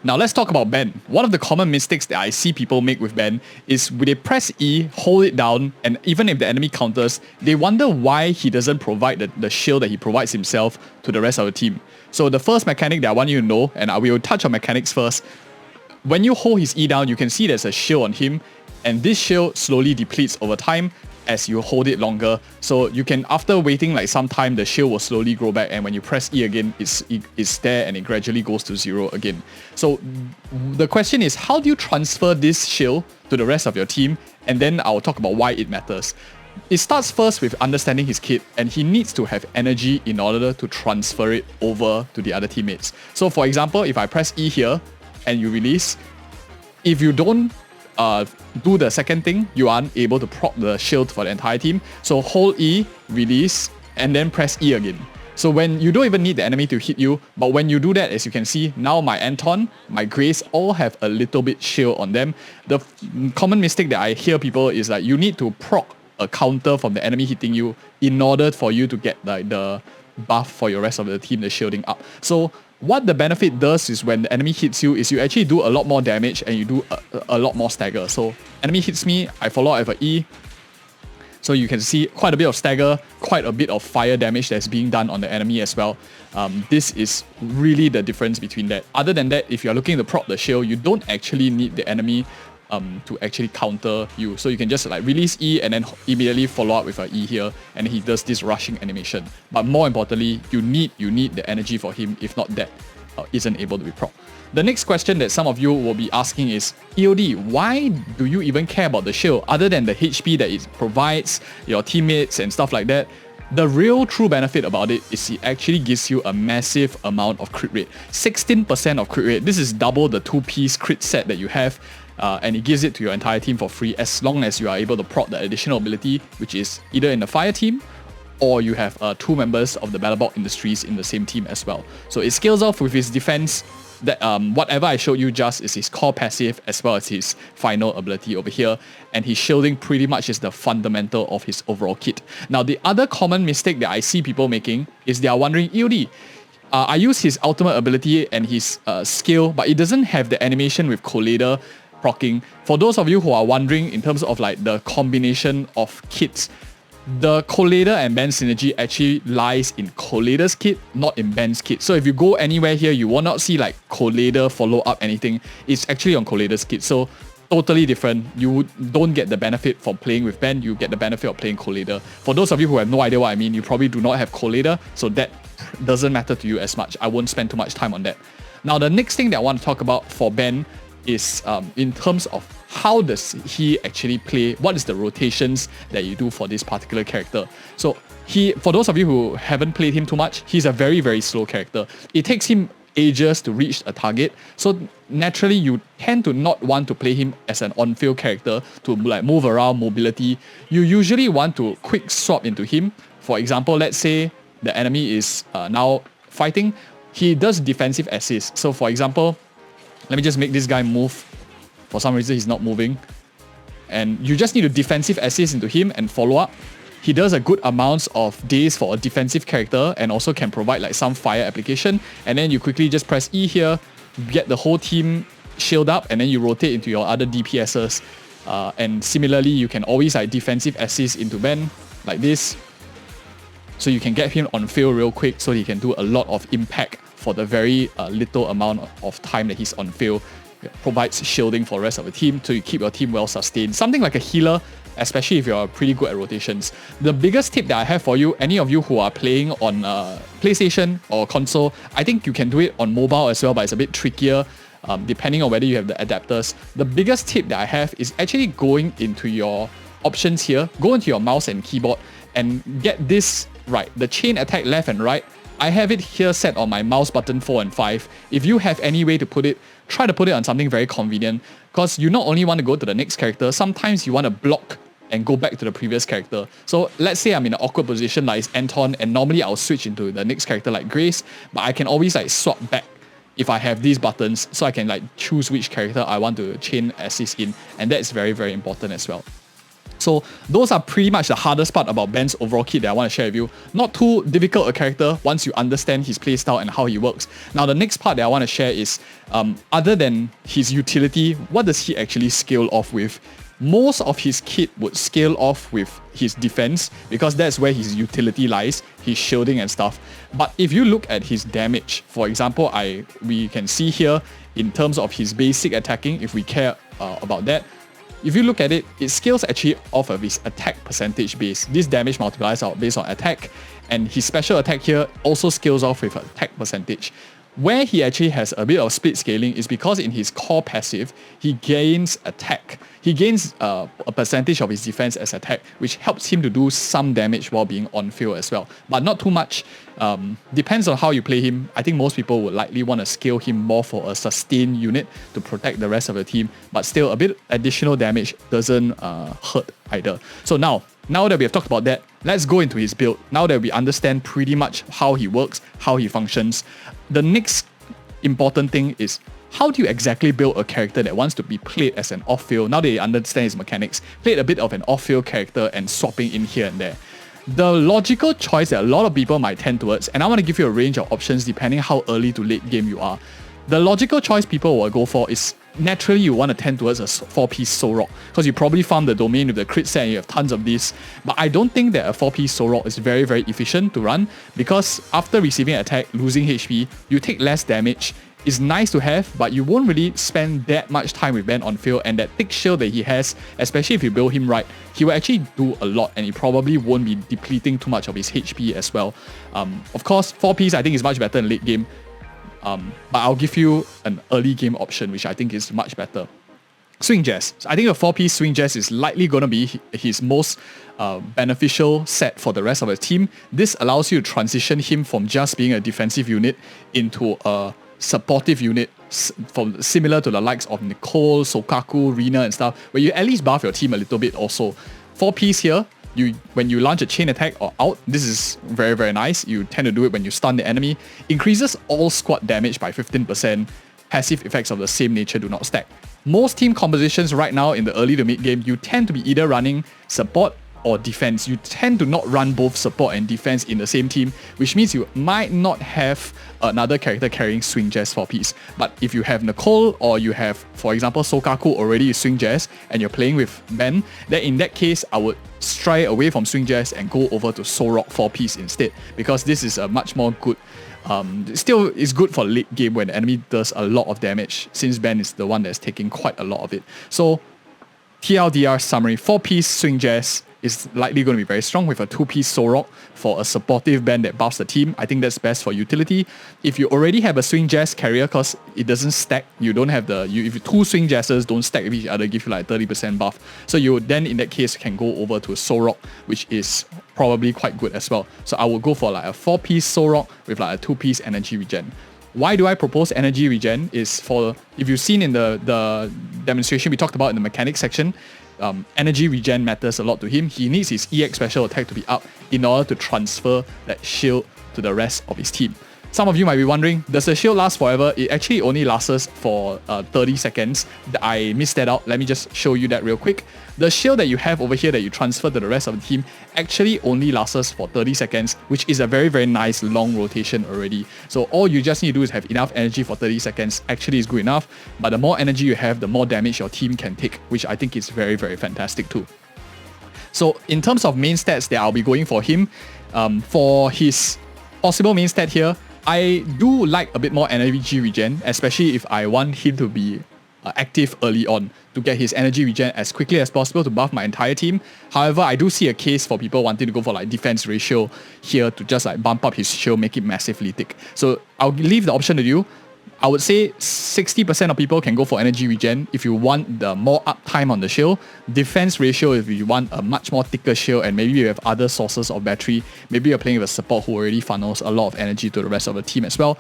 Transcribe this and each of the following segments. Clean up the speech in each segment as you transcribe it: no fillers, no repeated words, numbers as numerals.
Now let's talk about Ben. One of the common mistakes that I see people make with Ben is when they press E, hold it down, and even if the enemy counters, they wonder why he doesn't provide the shield that he provides himself to the rest of the team. So the first mechanic that I want you to know, and I will touch on mechanics first, when you hold his E down, you can see there's a shield on him, and this shield slowly depletes over time as you hold it longer. So you can, after waiting like some time, the shield will slowly grow back, and when you press E again, it's there and it gradually goes to 0 again. So the question is, how do you transfer this shield to the rest of your team? And then I'll talk about why it matters. It starts first with understanding his kit, and he needs to have energy in order to transfer it over to the other teammates. So for example, if I press E here and you release, if you don't do the second thing, you aren't able to proc the shield for the entire team. So hold E, release, and then press E again. So when you don't even need the enemy to hit you, but when you do that, as you can see, now my Anton, my Grace all have a little bit shield on them. The common mistake that I hear people is that you need to proc a counter from the enemy hitting you in order for you to get like the buff for your rest of the team, the shielding up. So what the benefit does is when the enemy hits you is you actually do a lot more damage and you do a lot more stagger. So enemy hits me, I follow up with an E. So you can see quite a bit of stagger, quite a bit of fire damage that's being done on the enemy as well. This is really the difference between that. Other than that, if you're looking to prop the shield, you don't actually need the enemy to actually counter you. So you can just like release E and then immediately follow up with an E here, and he does this rushing animation. But more importantly, you need the energy for him. If not, that isn't able to be proc. The next question that some of you will be asking is, EOD, why do you even care about the shield other than the HP that it provides your teammates and stuff like that? The real true benefit about it is it actually gives you a massive amount of crit rate. 16% of crit rate. This is double the 2-piece crit set that you have. And it gives it to your entire team for free as long as you are able to proc the additional ability, which is either in the fire team or you have 2 members of the Battlebot Industries in the same team as well. So it scales off with his defense. That whatever I showed you just is his core passive as well as his final ability over here, and his shielding pretty much is the fundamental of his overall kit. Now the other common mistake that I see people making is they are wondering, EOD, I use his ultimate ability and his skill, but it doesn't have the animation with Collider proccing. For those of you who are wondering in terms of like the combination of kits, the Collider and Ben synergy actually lies in Collider's kit, not in Ben's kit. So if you go anywhere here, you will not see like Collider follow up anything. It's actually on Collider's kit. So totally different. You don't get the benefit from playing with Ben, you get the benefit of playing Collider. For those of you who have no idea what I mean, you probably do not have Collider, so that doesn't matter to you as much. I won't spend too much time on that. Now the next thing that I want to talk about for Ben is in terms of how does he actually play, what is the rotations that you do for this particular character. So for those of you who haven't played him too much, he's a very, very slow character. It takes him ages to reach a target, so naturally you tend to not want to play him as an on-field character to like move around, mobility. You usually want to quick swap into him. For example, let's say the enemy is now fighting, he does defensive assist. So for example, let me just make this guy move. For some reason, he's not moving. And you just need to defensive assist into him and follow up. He does a good amounts of days for a defensive character and also can provide like some fire application. And then you quickly just press E here, get the whole team shield up, and then you rotate into your other DPSs. And similarly, you can always like defensive assist into Ben like this. So you can get him on field real quick so he can do a lot of impact for the very little amount of time that he's on field. It provides shielding for the rest of the team to keep your team well sustained. Something like a healer, especially if you're pretty good at rotations. The biggest tip that I have for you, any of you who are playing on PlayStation or console, I think you can do it on mobile as well, but it's a bit trickier depending on whether you have the adapters. The biggest tip that I have is actually going into your options here, go into your mouse and keyboard and get this right, the chain attack left and right. I have it here set on my mouse button 4 and 5. If you have any way to put it, try to put it on something very convenient, because you not only want to go to the next character, sometimes you want to block and go back to the previous character. So let's say I'm in an awkward position like it's Anton, and normally I'll switch into the next character like Grace, but I can always like swap back if I have these buttons, so I can like choose which character I want to chain assist in, and that's very, very important as well. So those are pretty much the hardest part about Ben's overall kit that I want to share with you. Not too difficult a character once you understand his playstyle and how he works. Now the next part that I want to share is, other than his utility, what does he actually scale off with? Most of his kit would scale off with his defense because that's where his utility lies, his shielding and stuff. But if you look at his damage, for example, we can see here in terms of his basic attacking, if we care about that, if you look at it, it scales actually off of his attack percentage base. This damage multiplies out based on attack, and his special attack here also scales off with attack percentage. Where he actually has a bit of split scaling is because in his core passive, he gains attack. He gains a percentage of his defense as attack, which helps him to do some damage while being on field as well. But not too much. Depends on how you play him. I think most people would likely want to scale him more for a sustained unit to protect the rest of the team. But still, a bit additional damage doesn't hurt either. So now that we have talked about that, let's go into his build. Now that we understand pretty much how he works, how he functions, the next important thing is, how do you exactly build a character that wants to be played as an off-field? Now that you understand his mechanics, played a bit of an off-field character and swapping in here and there. The logical choice that a lot of people might tend towards, and I want to give you a range of options depending how early to late game you are. The logical choice people will go for is, naturally you want to tend towards a 4-piece Soul Rock, because you probably found the domain with the crit set and you have tons of this. But I don't think that a 4-piece Soul Rock is very, very efficient to run, because after receiving attack, losing HP, you take less damage. It's nice to have, but you won't really spend that much time with Ben on field, and that thick shield that he has, especially if you build him right, he will actually do a lot, and he probably won't be depleting too much of his HP as well. Of course, 4-piece I think is much better in late game, but I'll give you an early game option, which I think is much better. Swing Jazz. So I think a 4-piece Swing Jazz is likely going to be his most beneficial set for the rest of the team. This allows you to transition him from just being a defensive unit into a supportive unit, similar to the likes of Nicole, Sokaku, Rina and stuff, where you at least buff your team a little bit also. 4-piece here, when you launch a chain attack or out, this is very, very nice. You tend to do it when you stun the enemy. Increases all squad damage by 15%. Passive effects of the same nature do not stack. Most team compositions right now in the early to mid game, you tend to be either running support or defense. You tend to not run both support and defense in the same team, which means you might not have another character carrying Swing Jazz 4-piece. But if you have Nicole, or you have, for example, Sokaku already Swing Jazz, and you're playing with Ben, then in that case, I would stray away from Swing Jazz and go over to Soul Rock 4-piece instead, because this is a much more good, still is good for late game when the enemy does a lot of damage, since Ben is the one that's taking quite a lot of it. So TLDR summary, 4-piece Swing Jazz is likely going to be very strong with a 2-piece Soul Rock for a supportive band that buffs the team. I think that's best for utility. If you already have a Swing Jazz carrier, because it doesn't stack, you don't have if 2 Swing Jazzes don't stack with each other, give you like 30% buff. So you then in that case can go over to a Soul Rock, which is probably quite good as well. So I would go for like a 4-piece Soul Rock with like a 2-piece energy regen. Why do I propose energy regen is for, if you've seen in the demonstration we talked about in the mechanics section, energy regen matters a lot to him. He needs his EX special attack to be up in order to transfer that shield to the rest of his team. Some of you might be wondering, does the shield last forever? It actually only lasts for 30 seconds. I missed that out. Let me just show you that real quick. The shield that you have over here that you transfer to the rest of the team actually only lasts for 30 seconds, which is a very, very nice long rotation already. So all you just need to do is have enough energy for 30 seconds. Actually is good enough, but the more energy you have, the more damage your team can take, which I think is very, very fantastic too. So in terms of main stats that I'll be going for him, for his possible main stat here, I do like a bit more energy regen, especially if I want him to be active early on to get his energy regen as quickly as possible to buff my entire team. However, I do see a case for people wanting to go for like defense ratio here to just like bump up his shield, make it massively thick. So I'll leave the option to you. I would say 60% of people can go for energy regen if you want the more uptime on the shield. Defense ratio if you want a much more thicker shield, and maybe you have other sources of battery. Maybe you're playing with a support who already funnels a lot of energy to the rest of the team as well.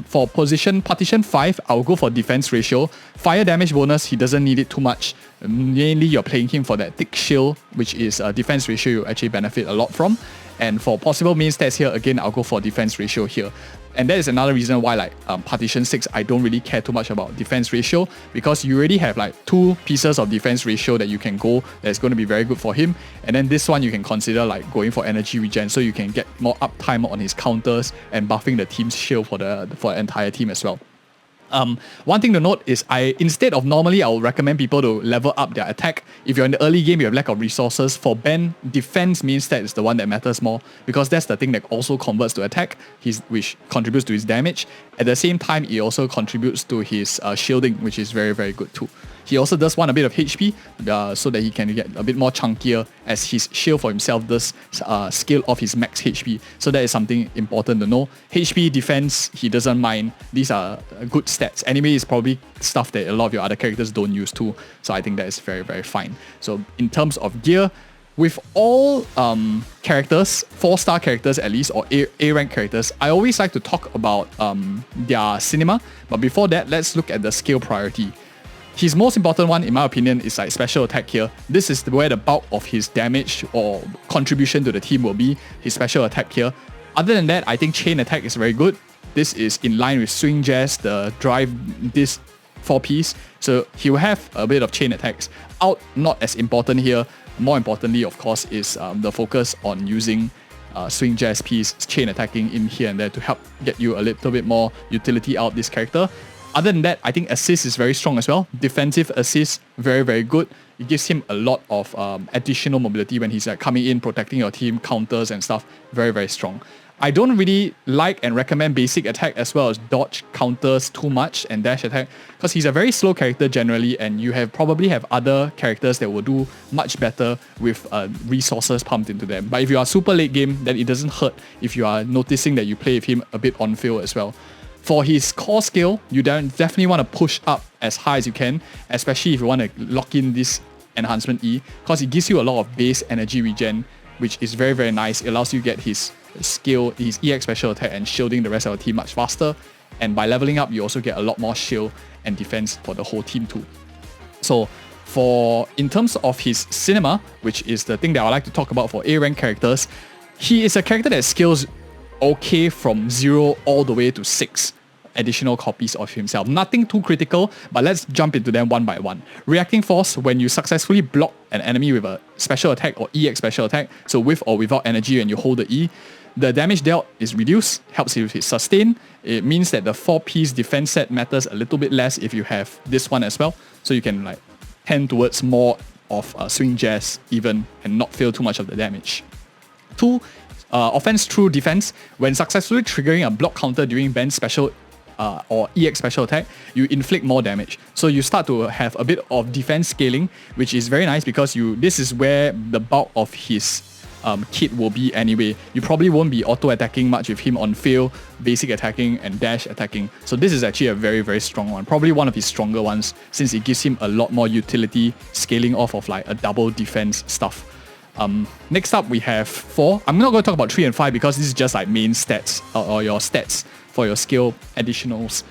For partition 5, I'll go for defense ratio. Fire damage bonus, he doesn't need it too much. Mainly you're playing him for that thick shield, which is a defense ratio you actually benefit a lot from. And for possible main stats here, again, I'll go for defense ratio here. And that is another reason why like Partition 6, I don't really care too much about defense ratio, because you already have like 2 pieces of defense ratio that you can go that's going to be very good for him. And then this one you can consider like going for energy regen, so you can get more uptime on his counters and buffing the team's shield for the entire team as well. One thing to note is instead of normally I will recommend people to level up their attack. If you're in the early game, you have lack of resources. For Ben, defense main stat is the one that matters more, because that's the thing that also converts to attack, which contributes to his damage. At the same time, it also contributes to his shielding, which is very, very good too. He also does want a bit of HP so that he can get a bit more chunkier, as his shield for himself does scale off his max HP. So that is something important to know. HP, defense, he doesn't mind. These are good stats. Anyway, it's probably stuff that a lot of your other characters don't use too. So I think that is very, very fine. So in terms of gear, with all characters, 4-star characters at least, or A rank characters, I always like to talk about their cinema. But before that, let's look at the skill priority. His most important one, in my opinion, is like special attack here. This is where the bulk of his damage or contribution to the team will be, his special attack here. Other than that, I think chain attack is very good. This is in line with swing jazz, the drive, this 4-piece. So he will have a bit of chain attacks. Out, not as important here. More importantly, of course, is the focus on using swing jazz piece, chain attacking in here and there to help get you a little bit more utility out this character. Other than that, I think assist is very strong as well. Defensive assist, very, very good. It gives him a lot of additional mobility when he's like coming in, protecting your team, counters and stuff. Very, very strong. I don't really like and recommend basic attack as well as dodge, counters too much, and dash attack, because he's a very slow character generally, and you probably have other characters that will do much better with resources pumped into them. But if you are super late game, then it doesn't hurt if you are noticing that you play with him a bit on field as well. For his core skill, you definitely want to push up as high as you can, especially if you want to lock in this enhancement E, because it gives you a lot of base energy regen, which is very, very nice. It allows you to get his skill, his EX special attack, and shielding the rest of the team much faster. And by leveling up, you also get a lot more shield and defense for the whole team too. So in terms of his cinema, which is the thing that I like to talk about for A rank characters, he is a character that scales okay from 0 all the way to 6 additional copies of himself. Nothing too critical, but let's jump into them one by one. Reacting force, when you successfully block an enemy with a special attack or EX special attack, so with or without energy and you hold the E, the damage dealt is reduced, helps you with his sustain. It means that the 4-piece defense set matters a little bit less if you have this one as well, so you can like tend towards more of swing jazz even and not feel too much of the damage. 2, offense through defense. When successfully triggering a block counter during Ben's special or EX special attack, you inflict more damage. So you start to have a bit of defense scaling, which is very nice because this is where the bulk of his kit will be anyway. You probably won't be auto-attacking much with him on field, basic attacking and dash attacking. So this is actually a very, very strong one. Probably one of his stronger ones, since it gives him a lot more utility, scaling off of like a double defense stuff. Next up we have 4. I'm not going to talk about 3 and 5 because this is just like main stats or your stats for your skill additionals.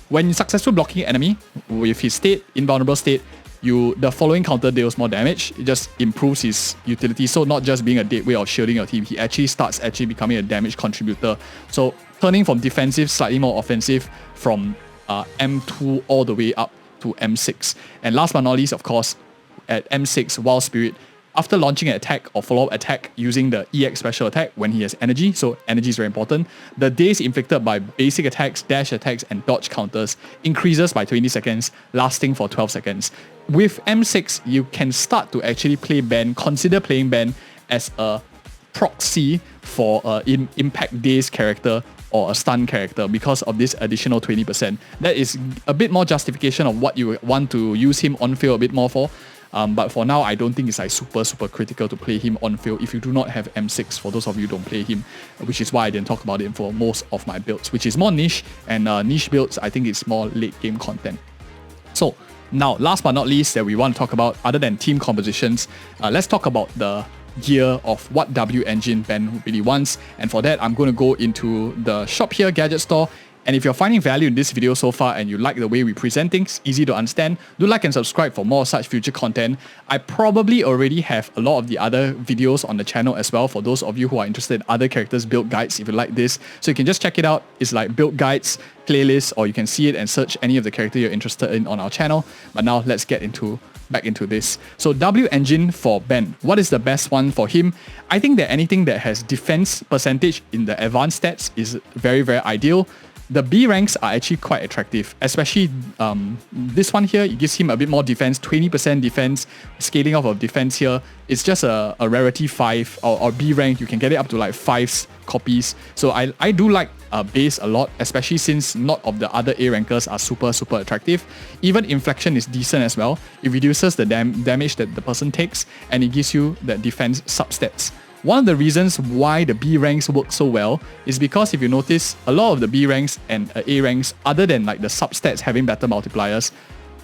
When successful blocking enemy with his state, invulnerable state, the following counter deals more damage. It just improves his utility. So not just being a dead way of shielding your team, he actually starts becoming a damage contributor. So turning from defensive, slightly more offensive from M2 all the way up to M6. And last but not least, of course, at M6, Wild Spirit, after launching an attack or follow-up attack using the EX special attack when he has energy, so energy is very important, the days inflicted by basic attacks, dash attacks, and dodge counters increases by 20 seconds, lasting for 12 seconds. With M6, you can start to actually consider playing Ben as a proxy for an impact days character or a stun character because of this additional 20%. That is a bit more justification of what you want to use him on field a bit more for. But for now, I don't think it's like super critical to play him on field if you do not have M6, for those of you who don't play him, which is why I didn't talk about it for most of my builds, which is more niche, and niche builds, I think it's more late game content. So now, last but not least that we want to talk about, other than team compositions, let's talk about the gear of what W engine Ben really wants. And for that, I'm going to go into the shop here, gadget store, And if you're finding value in this video so far and you like the way we present things, easy to understand, do like and subscribe for more such future content. I probably already have a lot of the other videos on the channel as well for those of you who are interested in other characters build guides if you like this. So you can just check it out. It's like build guides, playlist, or you can see it and search any of the character you're interested in on our channel. But now let's get back into this. So W engine for Ben. What is the best one for him? I think that anything that has defense percentage in the advanced stats is very, very ideal. The B ranks are actually quite attractive, especially this one here. It gives him a bit more defense, 20% defense, scaling off of defense here. It's just a rarity 5 or B rank. You can get it up to like 5 copies. So I do like base a lot, especially since not of the other A rankers are super attractive. Even inflection is decent as well. It reduces the damage that the person takes and it gives you the defense substats. One of the reasons why the B ranks work so well is because if you notice, a lot of the B ranks and A ranks, other than like the substats having better multipliers,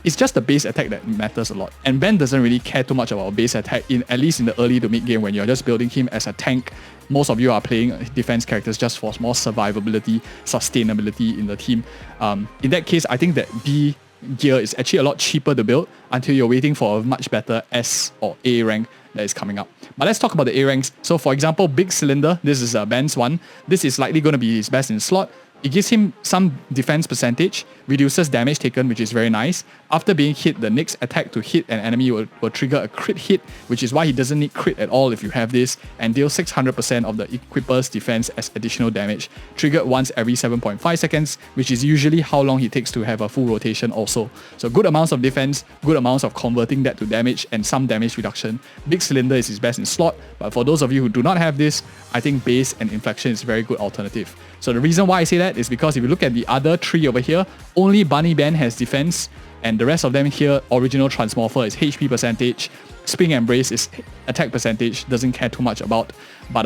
it's just the base attack that matters a lot. And Ben doesn't really care too much about base attack, at least in the early to mid game when you're just building him as a tank. Most of you are playing defense characters just for more survivability, sustainability in the team. In that case, I think that B gear is actually a lot cheaper to build until you're waiting for a much better S or A rank that is coming up. But let's talk about the A ranks. So for example, Big Cylinder, this is Ben's one. This is likely going to be his best in slot. It gives him some defense percentage, reduces damage taken, which is very nice. After being hit, the next attack to hit an enemy will trigger a crit hit, which is why he doesn't need crit at all if you have this, and deal 600% of the equipper's defense as additional damage, triggered once every 7.5 seconds, which is usually how long it takes to have a full rotation also. So good amounts of defense, good amounts of converting that to damage, and some damage reduction. Big Cylinder is his best in slot, but for those of you who do not have this, I think base and inflection is a very good alternative. So the reason why I say that is because if you look at the other 3 over here, only Bunny Ben has defense, and the rest of them here, Original Transmorpher is HP percentage, Spring Embrace is attack percentage, doesn't care too much about. But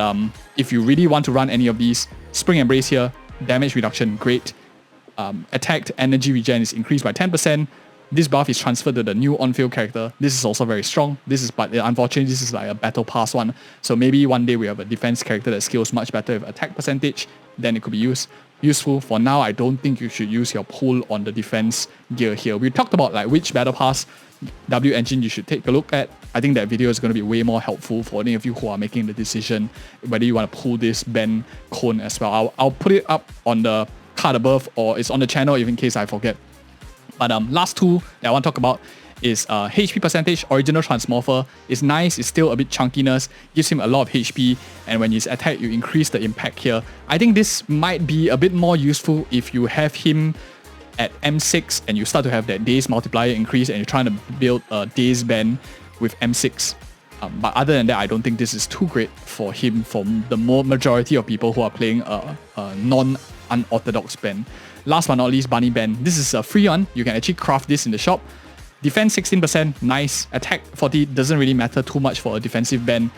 if you really want to run any of these, Spring Embrace here, damage reduction, great. Attacked energy regen is increased by 10%. This buff is transferred to the new on-field character. This is also very strong. But unfortunately, this is like a battle pass one. So maybe one day we have a defense character that scales much better with attack percentage. Then it could be useful. For now, I don't think you should use your pull on the defense gear here. We talked about like which battle pass W engine you should take a look at. I think that video is going to be way more helpful for any of you who are making the decision whether you want to pull this Ben cone as well. I'll put it up on the card above, or it's on the channel even in case I forget. But last 2 that I want to talk about is HP percentage. Original Transmorpher is nice, it's still a bit chunkiness, gives him a lot of HP, and when he's attacked, you increase the impact here. I think this might be a bit more useful if you have him at M6 and you start to have that days multiplier increase and you're trying to build a days Ben with M6. But other than that, I don't think this is too great for him from the majority of people who are playing a non-unorthodox Ben. Last but not least, Bunny Ben. This is a free one. You can actually craft this in the shop. Defense 16%, nice. Attack 40 doesn't really matter too much for a defensive Ben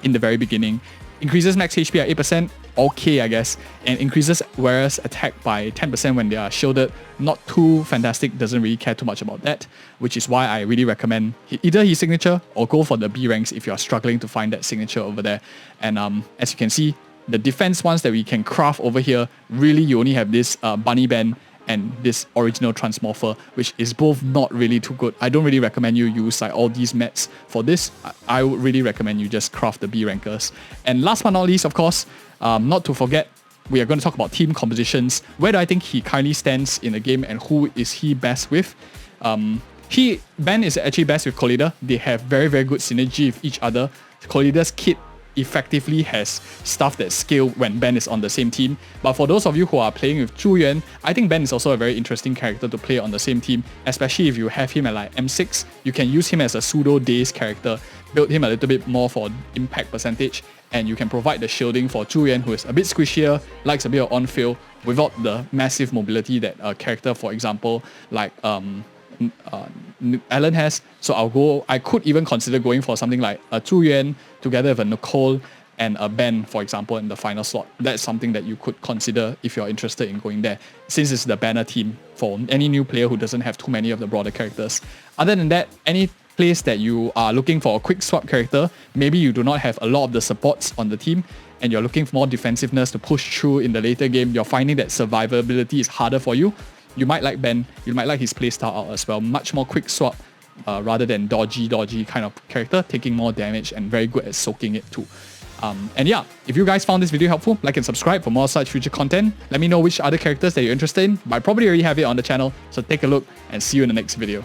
in the very beginning. Increases max HP at 8%, okay I guess. And increases whereas attack by 10% when they are shielded. Not too fantastic, doesn't really care too much about that. Which is why I really recommend either his signature or go for the B ranks if you are struggling to find that signature over there. And as you can see, the defense ones that we can craft over here, really you only have this Bunny Ben and this Original Transmorpher, which is both not really too good. I don't really recommend you use like all these mats for this. I would really recommend you just craft the B rankers. And last but not least, of course, not to forget, we are going to talk about team compositions. Where do I think he currently stands in the game and who is he best with? Ben is actually best with Collider. They have very, very good synergy with each other. Collider's kit effectively has stuff that scale when Ben is on the same team. But for those of you who are playing with Zhu Yuan, I think Ben is also a very interesting character to play on the same team, especially if you have him at like M6. You can use him as a pseudo days character, build him a little bit more for impact percentage, and you can provide the shielding for Zhu Yuan, who is a bit squishier, likes a bit of on-field, without the massive mobility that a character, for example, like Alan has. So I could even consider going for something like a Zhu Yuan together with a Nicole and a Ben, for example, in the final slot. That's something that you could consider if you're interested in going there, since it's the banner team for any new player who doesn't have too many of the broader characters. Other than that, any place that you are looking for a quick swap character, maybe you do not have a lot of the supports on the team, and you're looking for more defensiveness to push through in the later game, you're finding that survivability is harder for you, you might like Ben, you might like his playstyle out as well. Much more quick swap rather than dodgy kind of character, taking more damage and very good at soaking it too. And yeah, if you guys found this video helpful, like and subscribe for more such future content. Let me know which other characters that you're interested in, but I probably already have it on the channel, so take a look and see you in the next video.